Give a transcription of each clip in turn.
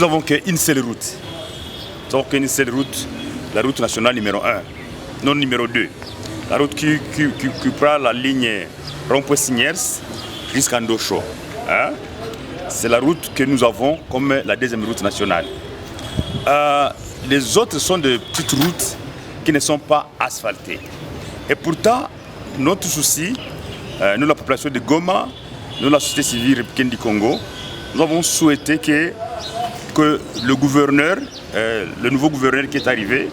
nous avons qu'une seule route. Nous avons qu'une seule route, la route nationale numéro 1, non numéro 2. La route qui prend la ligne Rond-Point-Signers jusqu'à Ndosho. Hein? C'est la route que nous avons comme la deuxième route nationale. Les autres sont de petites routes qui ne sont pas asphaltées. Et pourtant, notre souci, nous la population de Goma, nous la société civile républicaine du Congo, nous avons souhaité que le gouverneur, le nouveau gouverneur qui est arrivé,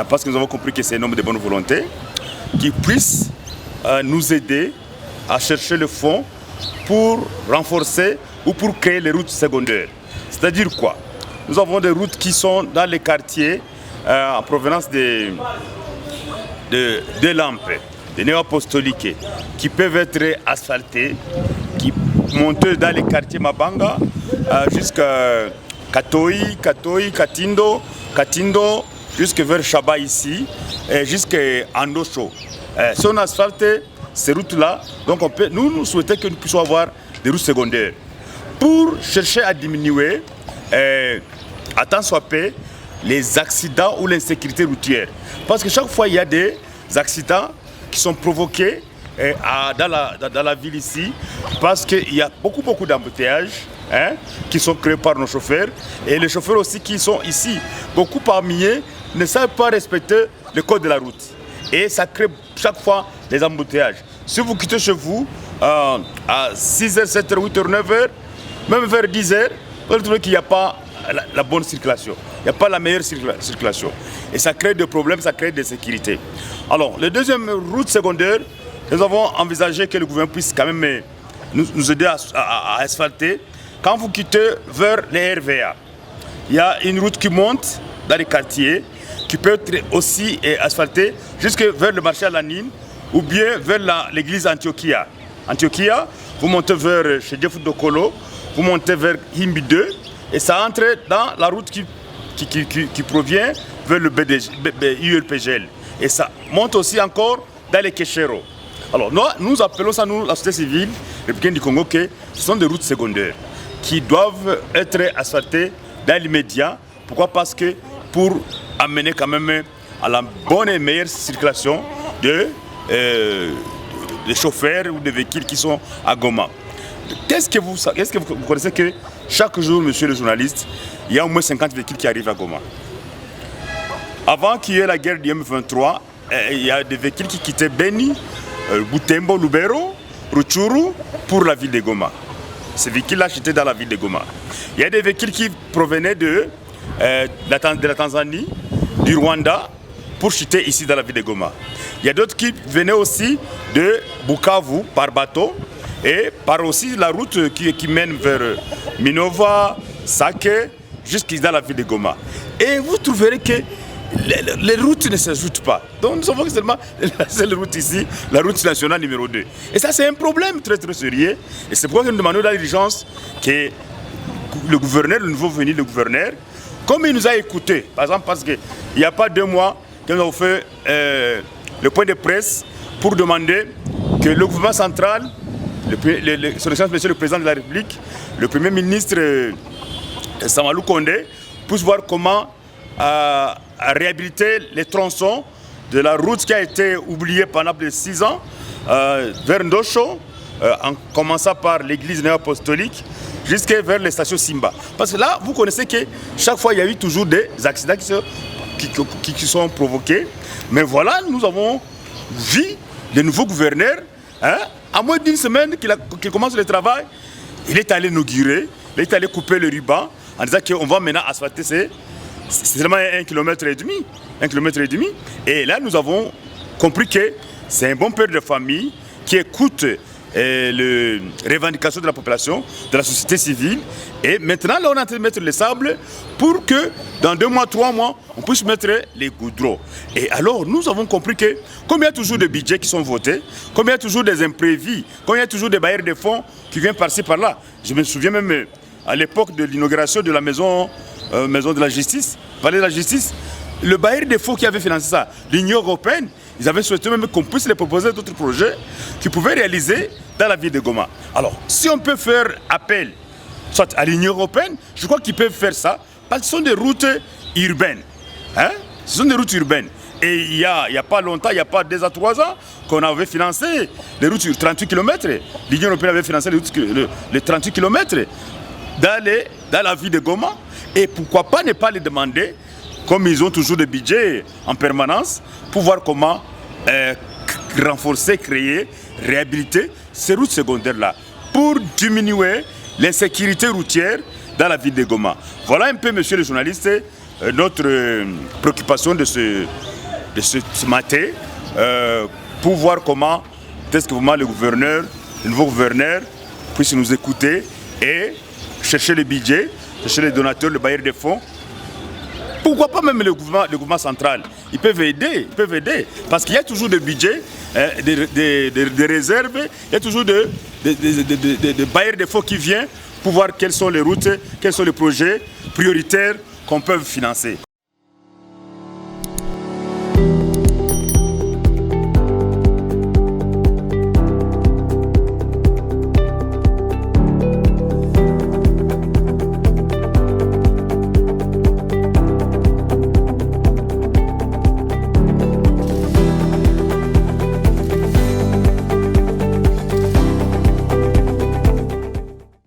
parce que nous avons compris que c'est un homme de bonne volonté, qui puisse nous aider à chercher le fonds pour renforcer ou pour créer les routes secondaires. C'est-à-dire quoi? Nous avons des routes qui sont dans les quartiers en provenance des lampes, des néo-apostoliques, qui peuvent être asphaltées, qui montent dans les quartiers Mabanga jusqu'à Katoi, Katindo, jusqu'à vers Chaba ici, jusqu'à Andosho. Si on asphalte ces routes-là, donc nous souhaitons que nous puissions avoir des routes secondaires pour chercher à diminuer, à tant soit peu, les accidents ou l'insécurité routière. Parce que chaque fois, il y a des accidents qui sont provoqués dans la ville ici, parce qu'il y a beaucoup d'embouteillages qui sont créés par nos chauffeurs. Et les chauffeurs aussi qui sont ici, beaucoup parmi eux ne savent pas respecter le code de la route. Et ça crée chaque fois des embouteillages. Si vous quittez chez vous à 6h, 7h, 8h, 9h, même vers 10h, vous allez trouver qu'il n'y a pas la bonne circulation. Il n'y a pas la meilleure circulation. Et ça crée des problèmes, ça crée des sécurités. Alors, la deuxième route secondaire, nous avons envisagé que le gouvernement puisse quand même nous aider à asphalter. Quand vous quittez vers les RVA, il y a une route qui monte dans les quartiers, qui peut être aussi asphaltée jusque vers le marché à la Nine ou bien vers l'église Antiochia. Antiochia, vous montez vers chez Jeff Dokolo, vous montez vers Himbi 2 et ça entre dans la route qui provient vers le ULPGL. Et ça monte aussi encore dans les Keshero. Alors nous appelons ça, nous, la société civile républicaine du Congo, que ce sont des routes secondaires qui doivent être asphaltées dans l'immédiat. Pourquoi? Parce que pour amener quand même à la bonne et meilleure circulation des chauffeurs ou des véhicules qui sont à Goma. Est-ce que vous connaissez que chaque jour, monsieur le journaliste, il y a au moins 50 véhicules qui arrivent à Goma? Avant qu'il y ait la guerre du M23, il y a des véhicules qui quittaient Beni, Butembo, Lubero, Rutshuru pour la ville de Goma. Ces véhicules-là étaient dans la ville de Goma. Il y a des véhicules qui provenaient de la Tanzanie, du Rwanda, pour chuter ici dans la ville de Goma. Il y a d'autres qui venaient aussi de Bukavu par bateau et par aussi la route qui mène vers Minova, Sake, jusqu'à dans la ville de Goma. Et vous trouverez que les routes ne s'ajoutent pas. Donc nous avons seulement la seule route ici, la route nationale numéro 2. Et ça, c'est un problème très sérieux. Et c'est pourquoi nous demandons dans l'urgence que le gouverneur, le nouveau venu, le gouverneur, comme il nous a écoutés, par exemple, parce qu'il n'y a pas 2 mois que nous avons fait le point de presse pour demander que le gouvernement central, son excellence monsieur le président de la République, le premier ministre Samalou Kondé, puisse voir comment réhabiliter les tronçons de la route qui a été oubliée pendant plus de 6 ans vers Ndosho, en commençant par l'église néo-apostolique jusqu'à vers les stations Simba. Parce que là, vous connaissez que chaque fois, il y a eu toujours des accidents qui sont provoqués. Mais voilà, nous avons vu le nouveau gouverneur, à moins d'une semaine qu'il commence le travail, il est allé inaugurer, il est allé couper le ruban en disant qu'on va maintenant asphalter c'est seulement 1,5 km. 1,5 km. Et là, nous avons compris que c'est un bon père de famille qui écoute les revendications de la population, de la société civile. Et maintenant, là, on est en train de mettre le sable pour que dans 2 mois, 3 mois, on puisse mettre les goudrons. Et alors, nous avons compris que, comme il y a toujours des budgets qui sont votés, comme il y a toujours des imprévus, comme il y a toujours des bailleurs de fonds qui viennent par-ci, par-là. Je me souviens même à l'époque de l'inauguration de la maison de la justice, palais de la justice, le bailleur de fonds qui avait financé ça, l'Union européenne, ils avaient souhaité même qu'on puisse les proposer d'autres projets qu'ils pouvaient réaliser dans la ville de Goma. Alors, si on peut faire appel soit à l'Union européenne, je crois qu'ils peuvent faire ça, parce que ce sont des routes urbaines. Hein? Ce sont des routes urbaines. Et il n'y a pas longtemps, il n'y a pas 2 à 3 ans, qu'on avait financé les routes sur 38 km. L'Union européenne avait financé les 38 km dans la ville de Goma. Et pourquoi pas ne pas les demander, comme ils ont toujours des budgets en permanence, pour voir comment renforcer, créer, réhabiliter ces routes secondaires-là, pour diminuer l'insécurité routière dans la ville de Goma. Voilà un peu, monsieur le journaliste, notre préoccupation de ce matin, pour voir comment est-ce que vraiment le nouveau gouverneur puisse nous écouter et chercher le budget, chercher les donateurs, le bailleur de fonds. Pourquoi pas même le gouvernement central? Ils peuvent aider, parce qu'il y a toujours des budgets, des réserves, il y a toujours des bailleurs de fonds qui viennent pour voir quelles sont les routes, quels sont les projets prioritaires qu'on peut financer.